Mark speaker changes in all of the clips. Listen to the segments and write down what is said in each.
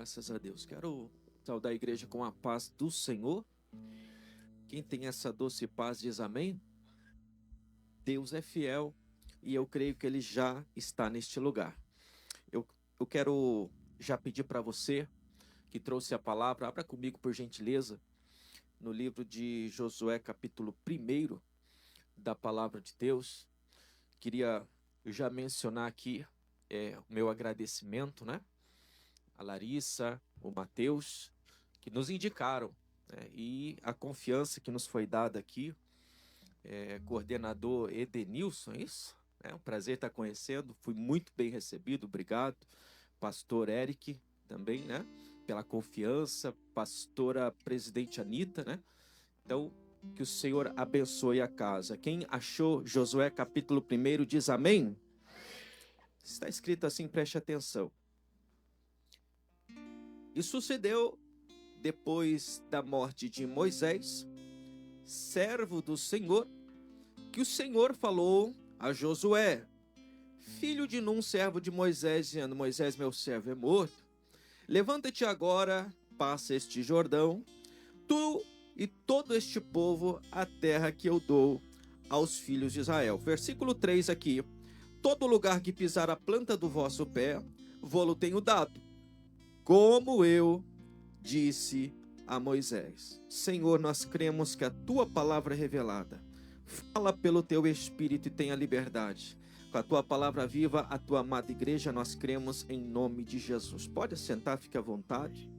Speaker 1: Graças a Deus. Quero saudar a igreja com a paz do Senhor. Quem tem essa doce paz diz amém. Deus é fiel e eu creio que Ele já está neste lugar. Eu quero já pedir para você que trouxe a palavra, abra comigo por gentileza, no livro de Josué, capítulo 1 da palavra de Deus. Queria já mencionar aqui o meu agradecimento, né? A Larissa, o Mateus, que nos indicaram, né? E a confiança que nos foi dada aqui, coordenador Edenilson, é isso? É um prazer estar conhecendo, fui muito bem recebido, obrigado. Pastor Eric também, né? Pela confiança, pastora presidente Anita, né? Então, que o Senhor abençoe a casa. Quem achou Josué capítulo 1 diz amém? Está escrito assim, preste atenção. E sucedeu depois da morte de Moisés, servo do Senhor, que o Senhor falou a Josué, filho de Num, servo de Moisés, dizendo: Moisés, meu servo, é morto. Levanta-te agora, passa este Jordão, tu e todo este povo, a terra que eu dou aos filhos de Israel. Versículo 3 aqui. Todo lugar que pisar a planta do vosso pé, vô-lo tenho dado, como eu disse a Moisés. Senhor, nós cremos que a tua palavra é revelada. Fala pelo teu Espírito e tenha liberdade. Com a tua palavra viva, a tua amada igreja, nós cremos em nome de Jesus. Pode assentar, fique à vontade.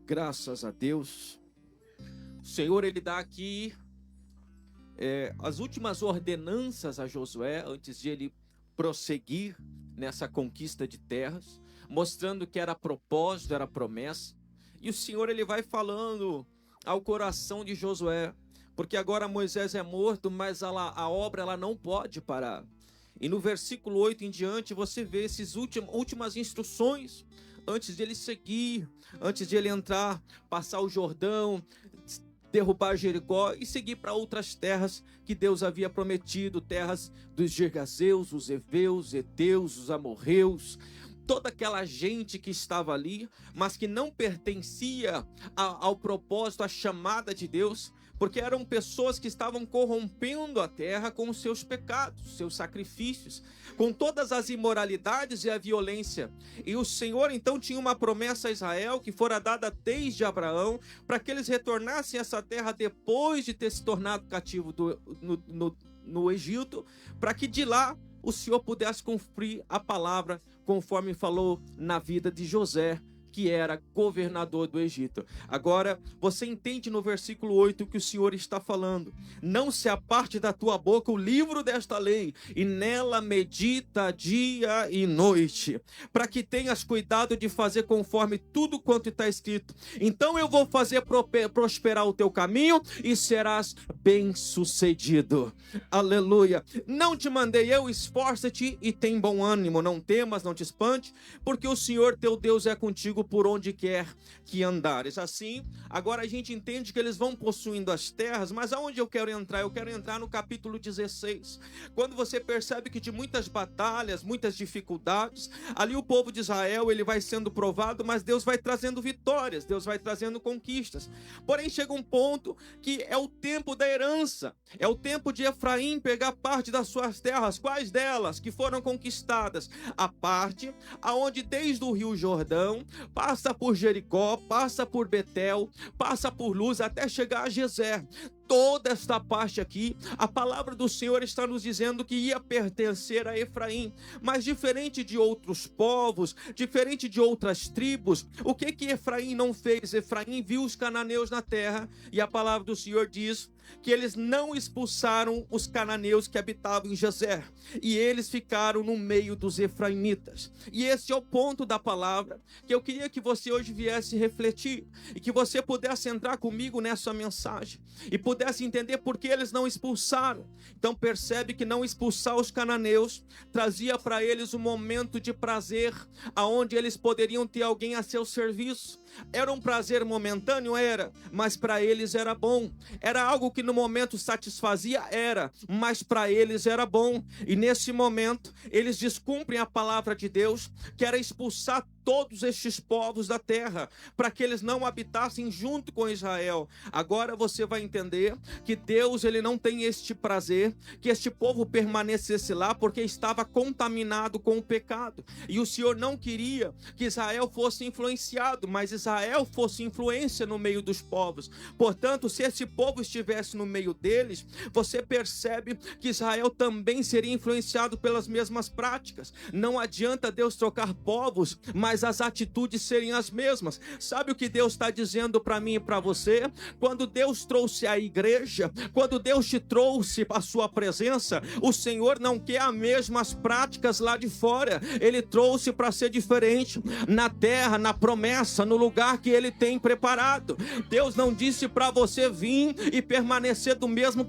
Speaker 1: Graças a Deus. O Senhor, Ele dá aqui as últimas ordenanças a Josué, antes de ele prosseguir nessa conquista de terras, mostrando que era propósito, era promessa. E o Senhor, Ele vai falando ao coração de Josué, porque agora Moisés é morto, mas a obra ela não pode parar. E no versículo 8 em diante, você vê essas últimas instruções, antes de ele seguir, antes de ele entrar, passar o Jordão, derrubar Jericó e seguir para outras terras que Deus havia prometido, terras dos Gergazeus, os Eveus, Eteus, os Amorreus, toda aquela gente que estava ali, mas que não pertencia ao propósito, à chamada de Deus, porque eram pessoas que estavam corrompendo a terra com os seus pecados, seus sacrifícios, com todas as imoralidades e a violência. E o Senhor então tinha uma promessa a Israel que fora dada desde Abraão, para que eles retornassem a essa terra depois de ter se tornado cativo no Egito, para que de lá o Senhor pudesse cumprir a palavra conforme falou na vida de José, que era governador do Egito. Agora, você entende no versículo 8 o que o Senhor está falando. Não se aparte da tua boca o livro desta lei, e nela medita dia e noite, para que tenhas cuidado de fazer conforme tudo quanto está escrito. Então eu vou fazer prosperar o teu caminho e serás bem-sucedido. Aleluia. Não te mandei eu, esforça-te e tem bom ânimo, não temas, não te espante, porque o Senhor teu Deus é contigo por onde quer que andares. Assim, agora a gente entende que eles vão possuindo as terras, mas aonde eu quero entrar? Eu quero entrar no capítulo 16, quando você percebe que de muitas batalhas, muitas dificuldades, ali o povo de Israel, ele vai sendo provado, mas Deus vai trazendo vitórias, Deus vai trazendo conquistas. Porém, chega um ponto que é o tempo da herança, é o tempo de Efraim pegar parte das suas terras. Quais delas que foram conquistadas? A parte aonde desde o Rio Jordão passa por Jericó, passa por Betel, passa por Luz, até chegar a Gezer. Toda esta parte aqui, a palavra do Senhor está nos dizendo que ia pertencer a Efraim. Mas diferente de outros povos, diferente de outras tribos, o que Efraim não fez? Efraim viu os cananeus na terra, e a palavra do Senhor diz que eles não expulsaram os cananeus que habitavam em Gezer, e eles ficaram no meio dos efraimitas. E esse é o ponto da palavra que eu queria que você hoje viesse refletir, e que você pudesse entrar comigo nessa mensagem, e pudesse entender por que eles não expulsaram. Então percebe que não expulsar os cananeus trazia para eles um momento de prazer, aonde eles poderiam ter alguém a seu serviço. Era um prazer momentâneo? Era, mas para eles era bom. Era algo que no momento satisfazia? Era, mas para eles era bom. E nesse momento, eles descumprem a palavra de Deus, que era expulsar todos estes povos da terra, para que eles não habitassem junto com Israel. Agora você vai entender que Deus, ele não tem este prazer, que este povo permanecesse lá, porque estava contaminado com o pecado. E o Senhor não queria que Israel fosse influenciado, mas Israel fosse influência no meio dos povos. Portanto, se esse povo estivesse no meio deles, você percebe que Israel também seria influenciado pelas mesmas práticas. Não adianta Deus trocar povos, mas as atitudes serem as mesmas. Sabe o que Deus está dizendo para mim e para você? Quando Deus trouxe a igreja, quando Deus te trouxe a sua presença, o Senhor não quer as mesmas práticas lá de fora. Ele trouxe para ser diferente na terra, na promessa, no lugar que Ele tem preparado. Deus não disse para você vir e permanecer do mesmo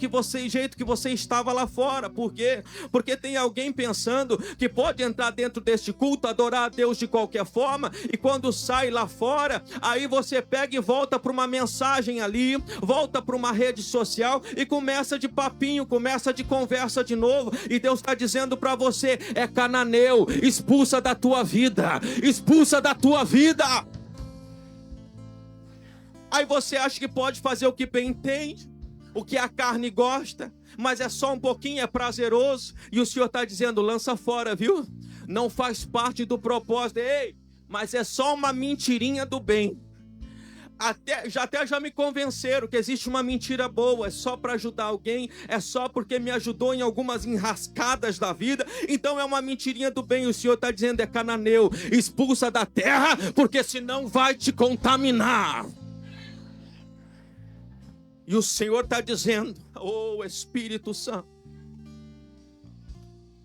Speaker 1: jeito que você estava lá fora. Por quê? Porque tem alguém pensando que pode entrar dentro deste culto, adorar a Deus de qualquer forma, e quando sai lá fora, aí você pega e volta para uma mensagem ali, volta para uma rede social e começa de papinho, começa de conversa de novo. E Deus está dizendo para você: é cananeu, expulsa da tua vida, expulsa da tua vida. Aí você acha que pode fazer o que bem entende, o que a carne gosta, mas é só um pouquinho, é prazeroso, e o Senhor está dizendo: lança fora, viu? Não faz parte do propósito. Ei, mas é só uma mentirinha do bem. Até já me convenceram que existe uma mentira boa, é só para ajudar alguém, é só porque me ajudou em algumas enrascadas da vida, então é uma mentirinha do bem. O Senhor está dizendo: é cananeu, expulsa da terra, porque senão vai te contaminar. E o Senhor está dizendo: oh Espírito Santo,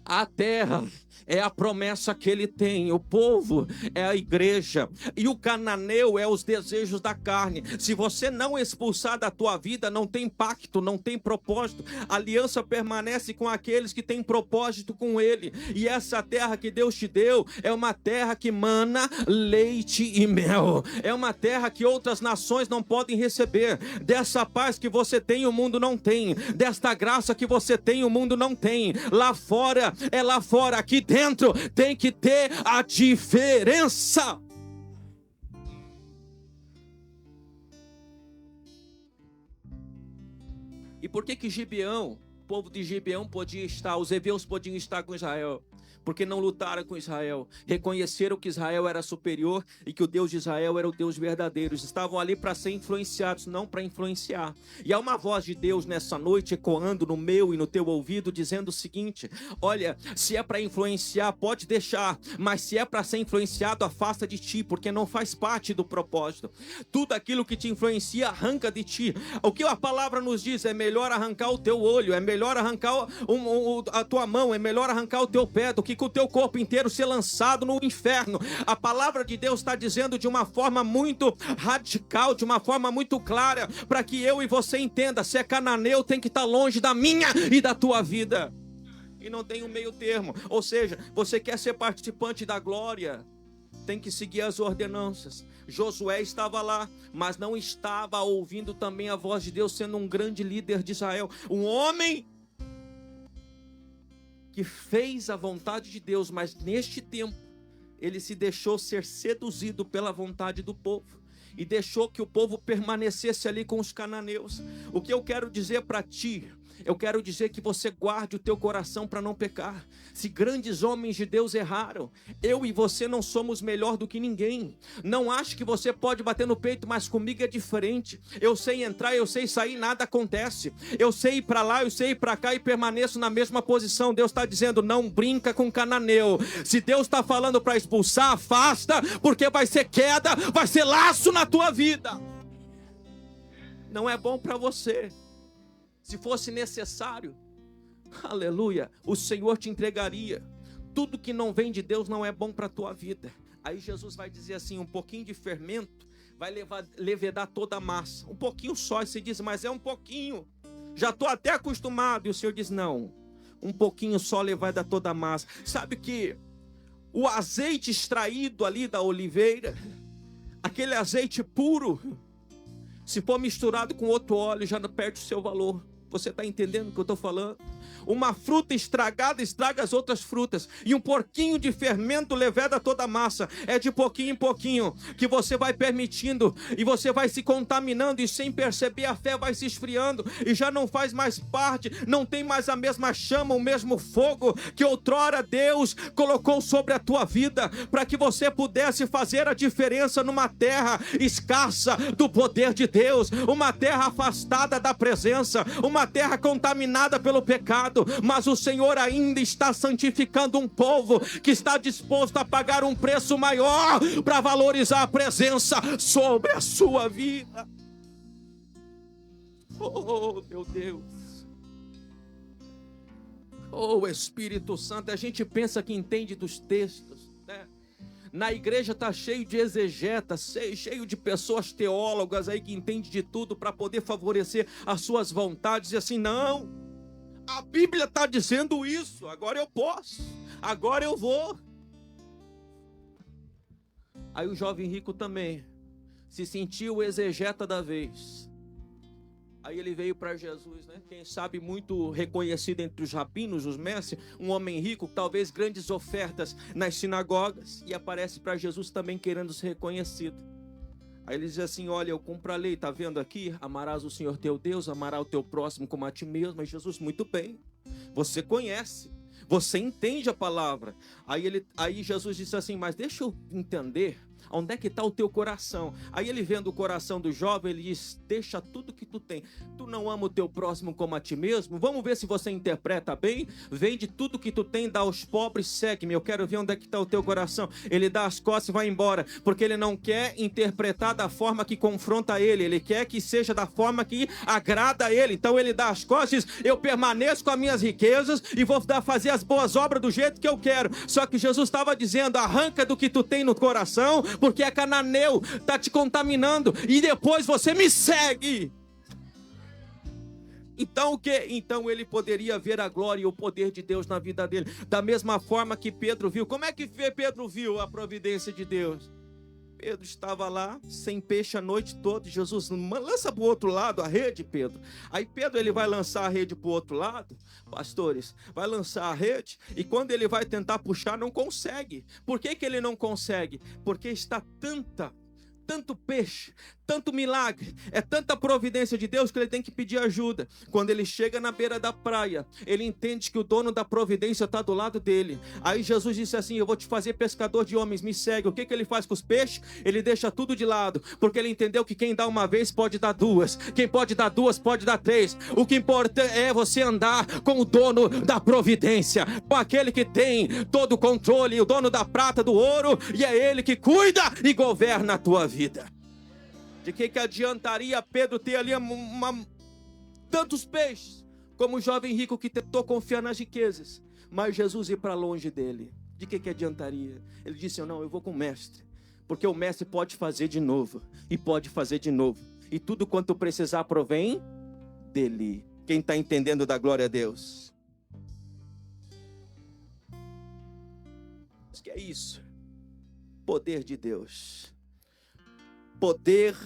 Speaker 1: a terra é a promessa que Ele tem, o povo é a igreja, e o cananeu é os desejos da carne. Se você não expulsar da tua vida, não tem pacto, não tem propósito. A aliança permanece com aqueles que têm propósito com Ele. E essa terra que Deus te deu é uma terra que mana leite e mel. É uma terra que outras nações não podem receber. Dessa paz que você tem, o mundo não tem. Desta graça que você tem, o mundo não tem. Lá fora é lá fora, aqui dentro tem que ter a diferença. E por que Gibeão, o povo de Gibeão podia estar, os heveus podiam estar com Israel? Porque não lutaram com Israel, reconheceram que Israel era superior e que o Deus de Israel era o Deus verdadeiro. Eles estavam ali para ser influenciados, não para influenciar. E há uma voz de Deus nessa noite ecoando no meu e no teu ouvido, dizendo o seguinte: olha, se é para influenciar, pode deixar, mas se é para ser influenciado, afasta de ti, porque não faz parte do propósito. Tudo aquilo que te influencia, arranca de ti. O que a palavra nos diz: é melhor arrancar o teu olho, é melhor arrancar a tua mão, é melhor arrancar o teu pé, do que com o teu corpo inteiro ser lançado no inferno. A palavra de Deus está dizendo de uma forma muito radical, de uma forma muito clara, para que eu e você entenda: se é cananeu, tem que estar longe da minha e da tua vida. E não tem um meio termo. Ou seja, você quer ser participante da glória, tem que seguir as ordenanças. Josué estava lá, mas não estava ouvindo também a voz de Deus, sendo um grande líder de Israel, um homem que fez a vontade de Deus, mas neste tempo ele se deixou ser seduzido pela vontade do povo e deixou que o povo permanecesse ali com os cananeus. O que eu quero dizer para ti? Eu quero dizer que você guarde o teu coração para não pecar. Se grandes homens de Deus erraram, eu e você não somos melhor do que ninguém. Não ache que você pode bater no peito, mas comigo é diferente. Eu sei entrar, eu sei sair, nada acontece. Eu sei ir para lá, eu sei ir para cá e permaneço na mesma posição. Deus está dizendo: não brinca com cananeu. Se Deus está falando para expulsar, afasta, porque vai ser queda, vai ser laço na tua vida. Não é bom para você. Se fosse necessário, aleluia, o Senhor te entregaria. Tudo que não vem de Deus não é bom para a tua vida. Aí Jesus vai dizer assim: um pouquinho de fermento vai levedar toda a massa. Um pouquinho só, e você diz: mas é um pouquinho. já estou até acostumado. E o Senhor diz, não, um pouquinho só levada toda a massa. Sabe que o azeite extraído ali da oliveira, aquele azeite puro, se for misturado com outro óleo, já não perde o seu valor. Você está entendendo o que eu estou falando? Uma fruta estragada estraga as outras frutas. E um pouquinho de fermento leveda toda a massa. É de pouquinho em pouquinho que você vai permitindo. E você vai se contaminando. E sem perceber a fé vai se esfriando. E já não faz mais parte. Não tem mais a mesma chama, o mesmo fogo que outrora Deus colocou sobre a tua vida. Para que você pudesse fazer a diferença numa terra escassa do poder de Deus. Uma terra afastada da presença. Uma terra contaminada pelo pecado. Mas o Senhor ainda está santificando um povo que está disposto a pagar um preço maior para valorizar a presença sobre a sua vida. Oh, meu Deus. Oh, Espírito Santo, a gente pensa que entende dos textos, né? Na igreja está cheio de exegetas, cheio de pessoas teólogas aí que entendem de tudo para poder favorecer as suas vontades. E assim, não. A Bíblia está dizendo isso, agora eu posso, agora eu vou. Aí o jovem rico também se sentiu o exegeta da vez. Aí ele veio para Jesus, né? Quem sabe muito reconhecido entre os rabinos, os mestres, um homem rico, talvez grandes ofertas nas sinagogas, e aparece para Jesus também querendo ser reconhecido. Aí ele diz assim, olha, eu cumpro a lei, tá vendo aqui? Amarás o Senhor teu Deus, amarás o teu próximo como a ti mesmo. Mas Jesus, muito bem, você conhece, você entende a palavra. Aí Jesus disse assim, mas deixa eu entender, onde é que está o teu coração? Aí ele vendo o coração do jovem, ele diz, deixa tudo que tu tem. Tu não ama o teu próximo como a ti mesmo? Vamos ver se você interpreta bem. Vende tudo que tu tem, dá aos pobres, segue-me. Eu quero ver onde é que está o teu coração. Ele dá as costas e vai embora, porque ele não quer interpretar da forma que confronta ele. Ele quer que seja da forma que agrada a ele. Então ele dá as costas, eu permaneço com as minhas riquezas e vou fazer as boas obras do jeito que eu quero. Só que Jesus estava dizendo, arranca do que tu tem no coração, porque é cananeu, está te contaminando, e depois você me segue. Então o que? Então ele poderia ver a glória e o poder de Deus na vida dele, da mesma forma que Pedro viu. Como é que Pedro viu a providência de Deus? Pedro estava lá, sem peixe a noite toda. Jesus, lança para o outro lado a rede, Pedro. Aí Pedro, ele vai lançar a rede para o outro lado, pastores, vai lançar a rede, e quando ele vai tentar puxar, não consegue. Por que ele não consegue? Porque está tanto peixe, tanto milagre, é tanta providência de Deus que ele tem que pedir ajuda. Quando ele chega na beira da praia, ele entende que o dono da providência está do lado dele. Aí Jesus disse assim, eu vou te fazer pescador de homens, me segue. O que ele faz com os peixes? Ele deixa tudo de lado, porque ele entendeu que quem dá uma vez pode dar duas, quem pode dar duas pode dar três. O que importa é você andar com o dono da providência, com aquele que tem todo o controle, o dono da prata, do ouro, e é ele que cuida e governa a tua vida. De que adiantaria Pedro ter ali tantos peixes, como o jovem rico que tentou confiar nas riquezas, mas Jesus ir para longe dele? De que adiantaria? Ele disse, não, eu vou com o mestre, porque o mestre pode fazer de novo, e pode fazer de novo, e tudo quanto precisar provém dele. Quem está entendendo da glória a Deus? O que é isso? Poder de Deus. Poder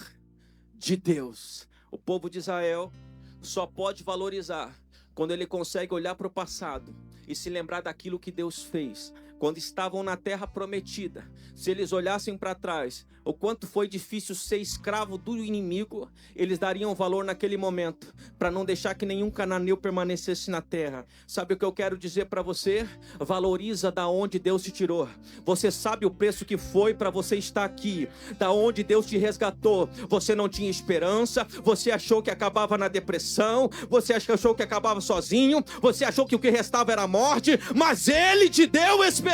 Speaker 1: de Deus. O povo de Israel só pode valorizar quando ele consegue olhar para o passado e se lembrar daquilo que Deus fez. Quando estavam na terra prometida, se eles olhassem para trás, o quanto foi difícil ser escravo do inimigo, eles dariam valor naquele momento, para não deixar que nenhum cananeu permanecesse na terra. Sabe o que eu quero dizer para você? Valoriza da onde Deus te tirou. Você sabe o preço que foi para você estar aqui, da onde Deus te resgatou. Você não tinha esperança, você achou que acabava na depressão, você achou que acabava sozinho, você achou que o que restava era a morte, mas Ele te deu esperança.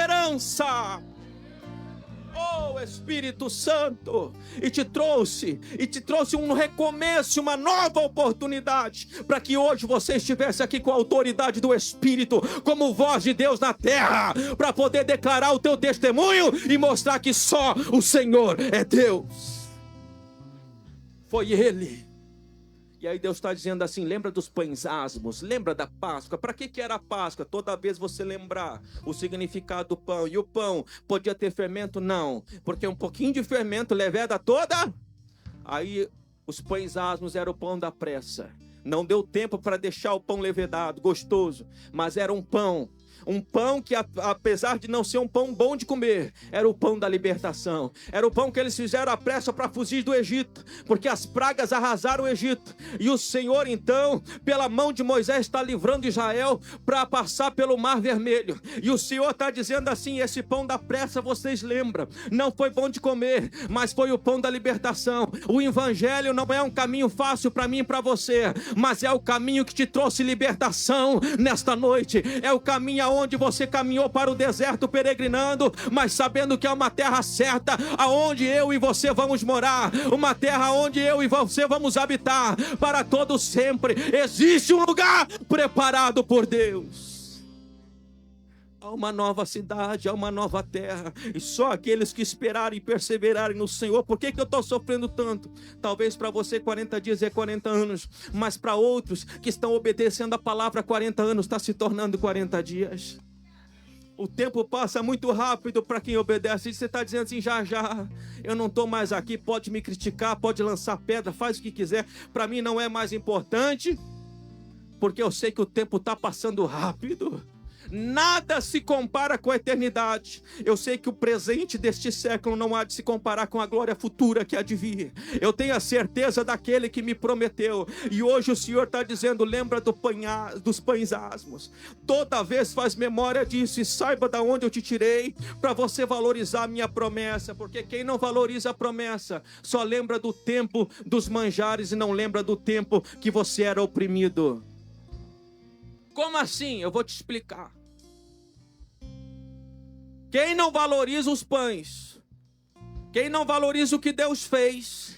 Speaker 1: Oh, Espírito Santo, e te trouxe um recomeço, uma nova oportunidade, para que hoje você estivesse aqui com a autoridade do Espírito, como voz de Deus na terra, para poder declarar o teu testemunho e mostrar que só o Senhor é Deus. Foi Ele E aí Deus está dizendo assim, lembra dos pães asmos, lembra da Páscoa. Para que era a Páscoa? Toda vez você lembrar o significado do pão. E o pão podia ter fermento? Não, porque um pouquinho de fermento leveda toda. Aí os pães asmos eram o pão da pressa. Não deu tempo para deixar o pão levedado, gostoso, mas era um pão que apesar de não ser um pão bom de comer, era o pão da libertação. Era o pão que eles fizeram à pressa para fugir do Egito, porque as pragas arrasaram o Egito. E o Senhor então, pela mão de Moisés, está livrando Israel para passar pelo Mar Vermelho. E o Senhor está dizendo assim, esse pão da pressa vocês lembram, não foi bom de comer, mas foi o pão da libertação. O evangelho não é um caminho fácil para mim e para você, mas é o caminho que te trouxe libertação nesta noite. É o caminho onde você caminhou para o deserto peregrinando, mas sabendo que é uma terra certa, aonde eu e você vamos morar, uma terra onde eu e você vamos habitar para todo sempre. Existe um lugar preparado por Deus. Há uma nova cidade, há uma nova terra, e só aqueles que esperarem e perseverarem no Senhor. Por que eu estou sofrendo tanto? Talvez para você 40 dias é 40 anos, mas para outros que estão obedecendo a palavra 40 anos está se tornando 40 dias. O tempo passa muito rápido para quem obedece. E você está dizendo assim, já, eu não estou mais aqui, pode me criticar, pode lançar pedra, faz o que quiser, para mim não é mais importante, porque eu sei que o tempo está passando rápido. Nada se compara com a eternidade. Eu sei que o presente deste século não há de se comparar com a glória futura que há de vir. Eu tenho a certeza daquele que me prometeu. E hoje o Senhor está dizendo, lembra dos pães asmos. Toda vez faz memória disso e saiba de onde eu te tirei, para você valorizar a minha promessa. Porque quem não valoriza a promessa só lembra do tempo dos manjares e não lembra do tempo que você era oprimido. Como assim? Eu vou te explicar. Quem não valoriza os pães, quem não valoriza o que Deus fez,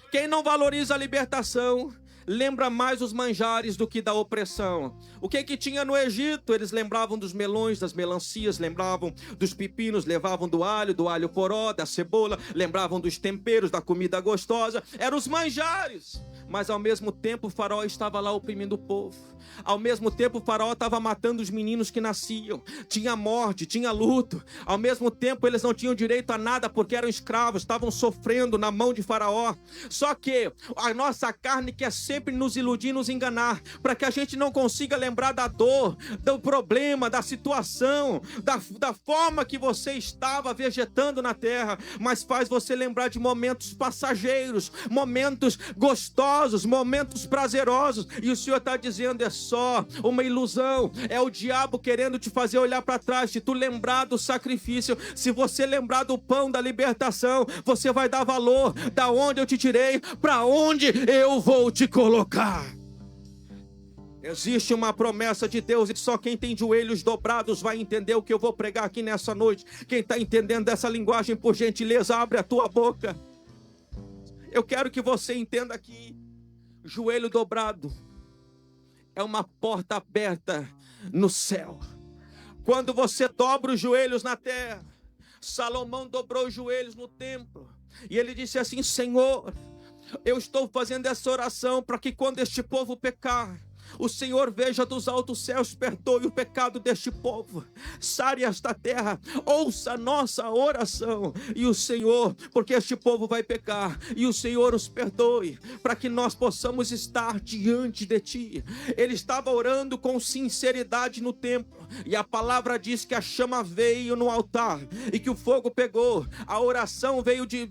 Speaker 1: quem não valoriza a libertação, lembra mais os manjares do que da opressão. O que tinha no Egito? Eles lembravam dos melões, das melancias, lembravam dos pepinos, levavam do alho poró, da cebola, lembravam dos temperos, da comida gostosa. Eram os manjares. Mas ao mesmo tempo o faraó estava lá oprimindo o povo. Ao mesmo tempo o faraó estava matando os meninos que nasciam. Tinha morte, tinha luto. Ao mesmo tempo eles não tinham direito a nada porque eram escravos, estavam sofrendo na mão de faraó. Só que a nossa carne quer sempre nos iludir, nos enganar, para que a gente não consiga lembrar da dor, do problema, da situação, da forma que você estava vegetando na terra, mas faz você lembrar de momentos passageiros, momentos gostosos, momentos prazerosos. E o Senhor está dizendo, é só uma ilusão, é o diabo querendo te fazer olhar para trás, de tu lembrar do sacrifício. Se você lembrar do pão da libertação, você vai dar valor, da onde eu te tirei, para onde eu vou te colocar. Existe uma promessa de Deus e só quem tem joelhos dobrados vai entender o que eu vou pregar aqui nessa noite. Quem está entendendo essa linguagem, por gentileza, abre a tua boca. Eu quero que você entenda aqui. Joelho dobrado é uma porta aberta no céu. Quando você dobra os joelhos na terra, Salomão dobrou os joelhos no templo e ele disse assim, Senhor, eu estou fazendo essa oração para que quando este povo pecar, o Senhor veja dos altos céus, perdoe o pecado deste povo, sare esta terra, ouça a nossa oração. E o Senhor, porque este povo vai pecar, e o Senhor os perdoe, para que nós possamos estar diante de Ti. Ele estava orando com sinceridade no templo, e a palavra diz que a chama veio no altar, e que o fogo pegou. A oração veio de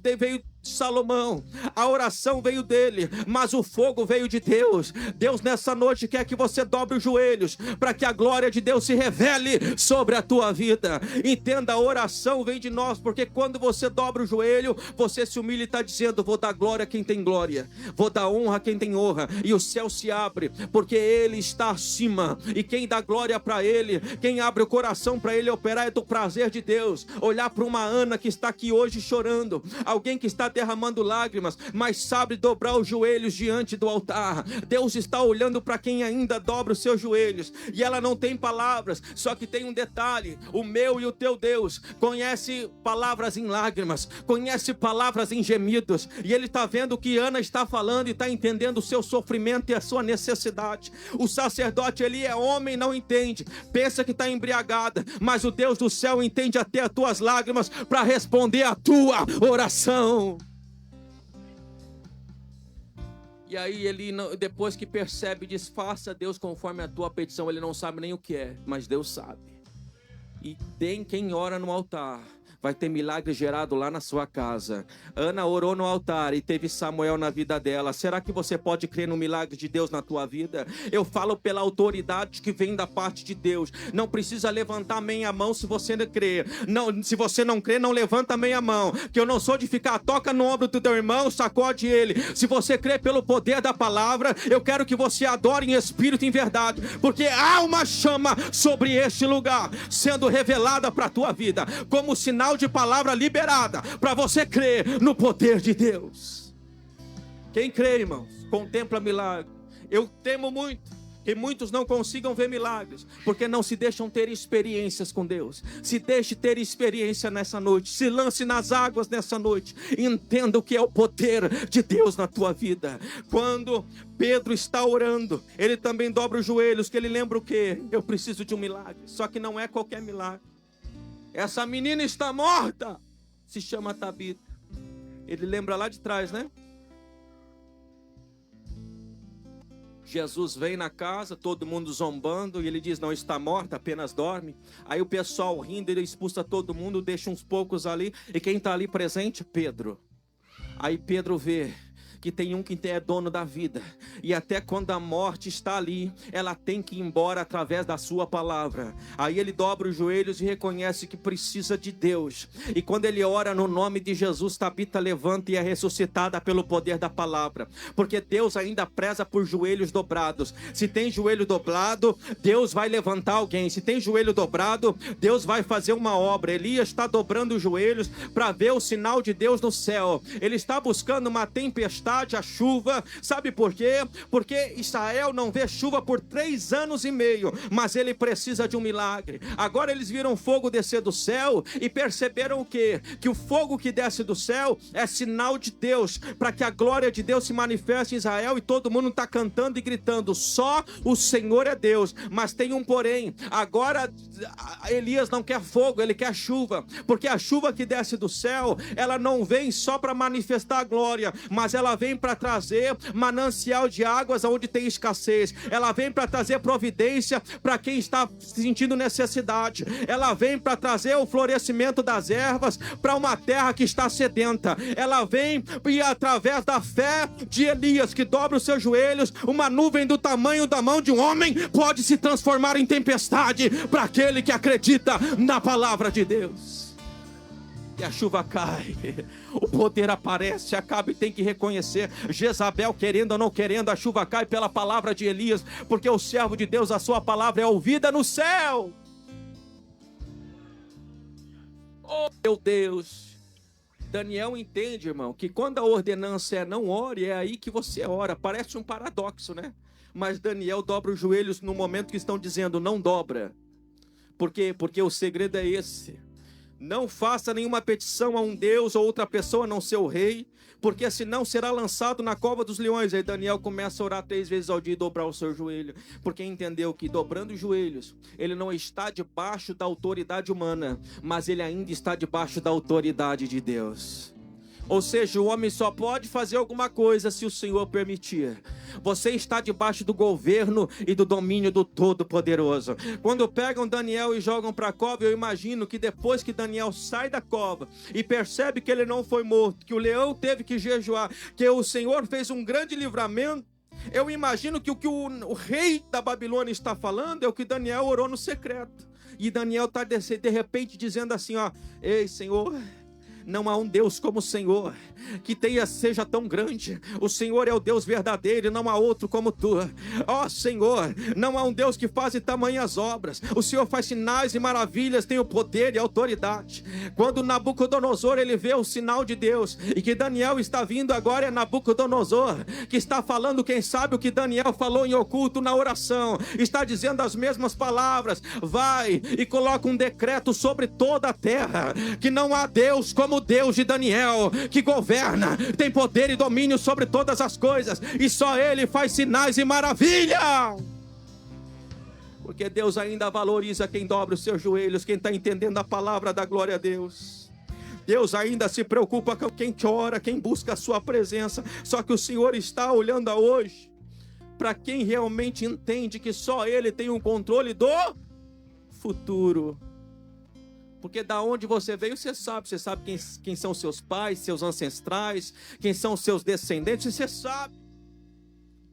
Speaker 1: Salomão, a oração veio dele, mas o fogo veio de Deus. Deus nessa noite quer que você dobre os joelhos, para que a glória de Deus se revele sobre a tua vida. Entenda, a oração vem de nós, porque quando você dobra o joelho, você se humilha e está dizendo, vou dar glória a quem tem glória, vou dar honra a quem tem honra, e o céu se abre, porque Ele está acima, e quem dá glória para Ele, quem abre o coração para Ele operar, é do prazer de Deus. Olhar para uma Ana que está aqui hoje chorando, alguém que está derramando lágrimas, mas sabe dobrar os joelhos diante do altar. Deus está olhando para quem ainda dobra os seus joelhos. E ela não tem palavras, só que tem um detalhe: o meu e o teu Deus conhece palavras em lágrimas, conhece palavras em gemidos. E Ele está vendo o que Ana está falando e está entendendo o seu sofrimento e a sua necessidade. O sacerdote, ele é homem, não entende, pensa que está embriagada, mas o Deus do céu entende até as tuas lágrimas para responder a tua oração. E aí ele, depois que percebe, diz: faça, Deus, conforme a tua petição. Ele não sabe nem o que é, mas Deus sabe. E tem quem ora no altar. Vai ter milagre gerado lá na sua casa. Ana orou no altar e teve Samuel na vida dela. Será que você pode crer no milagre de Deus na tua vida? Eu falo pela autoridade que vem da parte de Deus. Não precisa levantar meia mão se você não crer. Não, se você não crer, não levanta meia mão. Que eu não sou de ficar, toca no ombro do teu irmão, sacode ele. Se você crer pelo poder da palavra, eu quero que você adore em espírito e em verdade. Porque há uma chama sobre este lugar, sendo revelada para a tua vida, como sinal de palavra liberada, para você crer no poder de Deus. Quem crê, irmãos, contempla milagre. Eu temo muito que muitos não consigam ver milagres, porque não se deixam ter experiências com Deus. Se deixe ter experiência nessa noite, se lance nas águas nessa noite, entenda o que é o poder de Deus na tua vida. Quando Pedro está orando, ele também dobra os joelhos, que ele lembra o quê? Eu preciso de um milagre, só que não é qualquer milagre. Essa menina está morta, se chama Tabita. Ele lembra lá de trás, né? Jesus vem na casa, todo mundo zombando, e ele diz: não está morta, apenas dorme. Aí o pessoal rindo, ele expulsa todo mundo, deixa uns poucos ali. E quem está ali presente? Pedro. Aí Pedro vê que tem um que é dono da vida, e até quando a morte está ali, ela tem que ir embora através da sua palavra. Aí ele dobra os joelhos e reconhece que precisa de Deus, e quando ele ora no nome de Jesus, Tabita levanta e é ressuscitada pelo poder da palavra, porque Deus ainda preza por joelhos dobrados. Se tem joelho dobrado, Deus vai levantar alguém. Se tem joelho dobrado, Deus vai fazer uma obra. Elias está dobrando os joelhos para ver o sinal de Deus no céu. Ele está buscando uma tempestade, a chuva. Sabe por quê? Porque Israel não vê chuva por 3 anos e meio, mas ele precisa de um milagre. Agora eles viram fogo descer do céu e perceberam o quê? Que o fogo que desce do céu é sinal de Deus, para que a glória de Deus se manifeste em Israel, e todo mundo está cantando e gritando: só o Senhor é Deus. Mas tem um porém. Agora Elias não quer fogo, ele quer chuva, porque a chuva que desce do céu, ela não vem só para manifestar a glória, mas ela vem para trazer manancial de águas onde tem escassez. Ela vem para trazer providência para quem está sentindo necessidade. Ela vem para trazer o florescimento das ervas para uma terra que está sedenta. Ela vem, e através da fé de Elias, que dobra os seus joelhos, uma nuvem do tamanho da mão de um homem pode se transformar em tempestade para aquele que acredita na palavra de Deus. E a chuva cai, o poder aparece, acaba, e tem que reconhecer. Jezabel, querendo ou não querendo, a chuva cai pela palavra de Elias, porque o servo de Deus, a sua palavra é ouvida no céu. Oh meu Deus. Daniel entende, irmão, que quando a ordenança é não ore, é aí que você ora. Parece um paradoxo, né? Mas Daniel dobra os joelhos no momento que estão dizendo não dobra. Por quê? Porque o segredo é esse: não faça nenhuma petição a um Deus ou outra pessoa a não ser o rei, porque senão será lançado na cova dos leões. Aí Daniel começa a orar 3 vezes ao dia e dobrar o seu joelho, porque entendeu que dobrando os joelhos, ele não está debaixo da autoridade humana, mas ele ainda está debaixo da autoridade de Deus. Ou seja, o homem só pode fazer alguma coisa se o Senhor permitir. Você está debaixo do governo e do domínio do Todo-Poderoso. Quando pegam Daniel e jogam para a cova, eu imagino que depois que Daniel sai da cova e percebe que ele não foi morto, que o leão teve que jejuar, que o Senhor fez um grande livramento, eu imagino que o que o rei da Babilônia está falando é o que Daniel orou no secreto. E Daniel está de repente dizendo assim: ó, ei, Senhor, Não há um Deus como o Senhor, que seja tão grande. O Senhor é o Deus verdadeiro e não há outro como tu. Ó Senhor, não há um Deus que faz tamanhas obras. O Senhor faz sinais e maravilhas, tem o poder e a autoridade. Quando Nabucodonosor ele vê o sinal de Deus e que Daniel está vindo, agora é Nabucodonosor que está falando, quem sabe o que Daniel falou em oculto na oração, está dizendo as mesmas palavras. Vai e coloca um decreto sobre toda a terra, que não há Deus como o Deus de Daniel, que governa, tem poder e domínio sobre todas as coisas, e só Ele faz sinais e maravilhas. Porque Deus ainda valoriza quem dobra os seus joelhos, quem está entendendo a palavra da glória a Deus. Deus ainda se preocupa com quem ora, quem busca a sua presença. Só que o Senhor está olhando hoje para quem realmente entende que só Ele tem o controle do futuro. Porque da onde você veio, você sabe quem são seus pais, seus ancestrais, quem são seus descendentes, você sabe.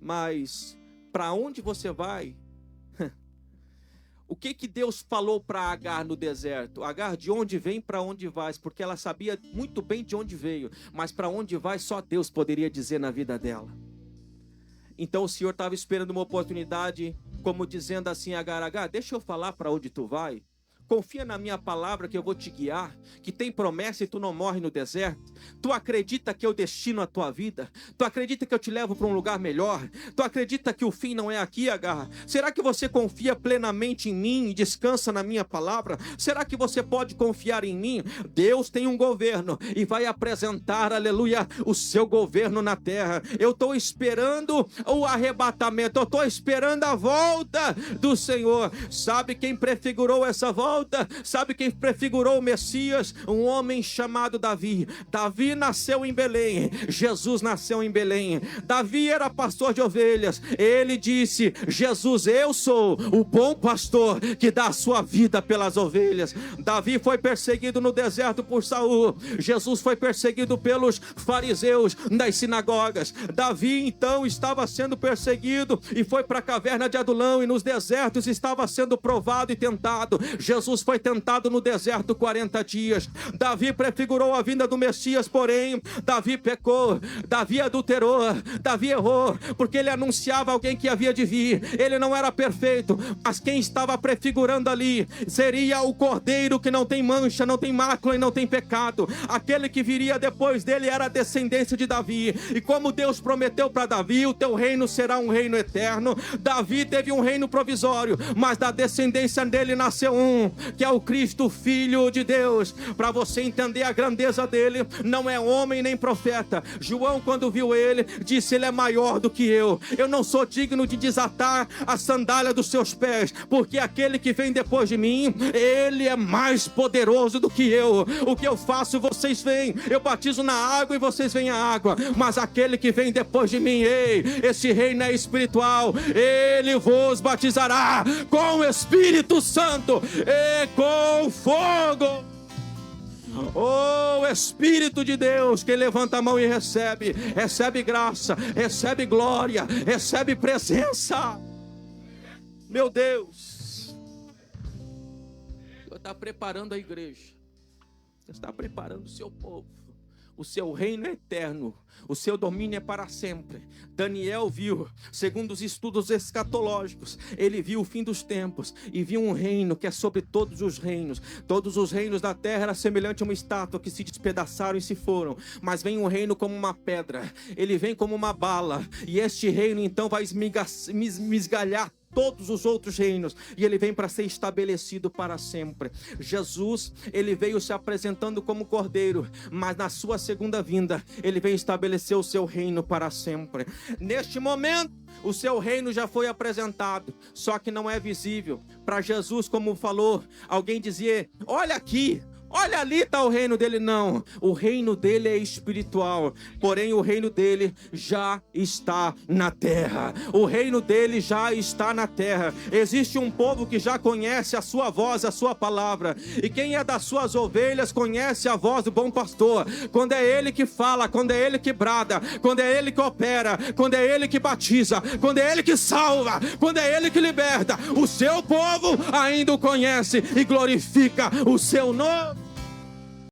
Speaker 1: Mas para onde você vai? O que Deus falou para Agar no deserto? Agar, de onde vem, para onde vais? Porque ela sabia muito bem de onde veio, mas para onde vai só Deus poderia dizer na vida dela. Então o Senhor estava esperando uma oportunidade, como dizendo assim: Agar, deixa eu falar para onde tu vai. Confia na minha palavra que eu vou te guiar, que tem promessa e tu não morre no deserto. Tu acredita que eu destino a tua vida? Tu acredita que eu te levo para um lugar melhor? Tu acredita que o fim não é aqui, Agar? Será que você confia plenamente em mim e descansa na minha palavra? Será que você pode confiar em mim? Deus tem um governo e vai apresentar, aleluia, o seu governo na terra. Eu estou esperando o arrebatamento, eu estou esperando a volta do Senhor. Sabe quem prefigurou essa volta? Sabe quem prefigurou o Messias? Um homem chamado Davi. Davi nasceu em Belém, Jesus nasceu em Belém. Davi era pastor de ovelhas. Ele disse: Jesus, eu sou o bom pastor que dá a sua vida pelas ovelhas. Davi foi perseguido no deserto por Saul. Jesus foi perseguido pelos fariseus nas sinagogas. Davi então estava sendo perseguido e foi para a caverna de Adulão, e nos desertos estava sendo provado e tentado. Jesus foi tentado no deserto 40 dias. Davi prefigurou a vinda do Messias, porém Davi pecou, Davi adulterou, Davi errou, porque ele anunciava alguém que havia de vir. Ele não era perfeito, mas quem estava prefigurando ali seria o Cordeiro que não tem mancha, não tem mácula e não tem pecado. Aquele que viria depois dele era a descendência de Davi. E como Deus prometeu para Davi: o teu reino será um reino eterno. Davi teve um reino provisório, mas da descendência dele nasceu que é o Cristo, Filho de Deus. Para você entender a grandeza dele, não é homem nem profeta. João, quando viu ele, disse: ele é maior do que eu não sou digno de desatar a sandália dos seus pés, porque aquele que vem depois de mim, ele é mais poderoso do que eu. O que eu faço, vocês veem, eu batizo na água e vocês veem a água, mas aquele que vem depois de mim, esse reino é espiritual, ele vos batizará com o Espírito Santo e com fogo. Oh, Espírito de Deus, quem levanta a mão e recebe graça, recebe glória, recebe presença. Meu Deus, o Senhor está preparando a igreja, está preparando o seu povo. O seu reino é eterno, o seu domínio é para sempre. Daniel viu, segundo os estudos escatológicos, ele viu o fim dos tempos e viu um reino que é sobre todos os reinos. Todos os reinos da terra eram semelhantes a uma estátua que se despedaçaram e se foram. Mas vem um reino como uma pedra, ele vem como uma bala, e este reino então vai esmigalhar todos os outros reinos, e ele vem para ser estabelecido para sempre. Jesus, ele veio se apresentando como Cordeiro, mas na sua segunda vinda, ele veio estabelecer o seu reino para sempre. Neste momento, o seu reino já foi apresentado, só que não é visível. Para Jesus, como falou, alguém dizia: olha aqui, olha ali está o reino dele. Não, o reino dele é espiritual, porém o reino dele já está na terra. O reino dele já está na terra. Existe um povo que já conhece a sua voz, a sua palavra, e quem é das suas ovelhas conhece a voz do bom pastor. Quando é ele que fala, quando é ele que brada, quando é ele que opera, quando é ele que batiza, quando é ele que salva, quando é ele que liberta, o seu povo ainda o conhece e glorifica o seu nome.